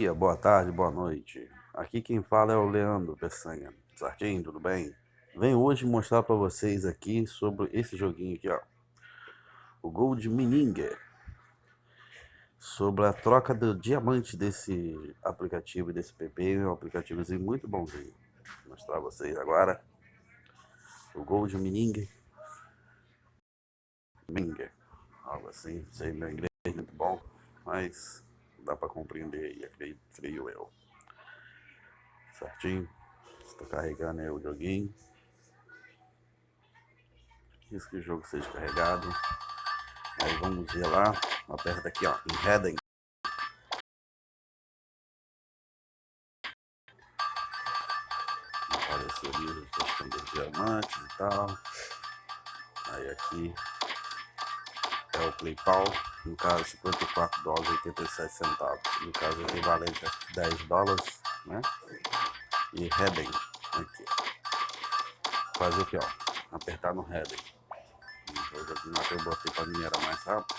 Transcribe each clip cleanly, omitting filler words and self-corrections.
Dia, boa tarde, boa noite. Aqui quem fala é o Leandro Peçanha, certinho? Tudo bem? Venho hoje mostrar para vocês aqui sobre esse joguinho aqui, ó, o Gold Mininger, sobre a troca do diamante desse aplicativo, desse PP, é um aplicativozinho muito bonzinho. Vou mostrar a vocês agora o Gold Mininger, algo assim, não sei, meu inglês é muito bom, mas dá para compreender aí, creio eu, certinho? Estou carregando aí o joguinho. Isso que o jogo seja carregado. Aí vamos ver lá. Aperta aqui, ó, em Heading. Apareceu ali a questão dos diamantes e tal. Aí aqui é o PayPal. No caso, $54,87. No caso, equivalente a $10, né? E Heading. Aqui. Fazer aqui, ó. Apertar no Heading. Eu botei para minerar mais rápido.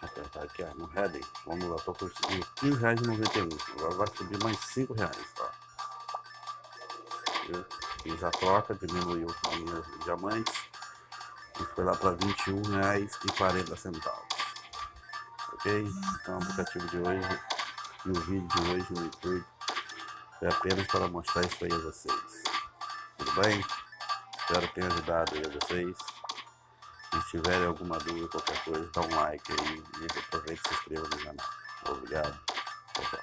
Apertar aqui, ó, no Heading. Vamos lá, tô conseguindo R$15,91. Agora vai subir mais R$5, ó. Eu fiz a troca, diminuiu os diamantes e foi lá para R$21,40. Ok? Então o aplicativo de hoje e o vídeo de hoje no YouTube é apenas para mostrar isso aí a vocês. Tudo bem? Espero que tenha ajudado aí a vocês. Se tiverem alguma dúvida, qualquer coisa, dá um like aí e aproveita e se inscreva no canal. Obrigado. Tchau, tchau.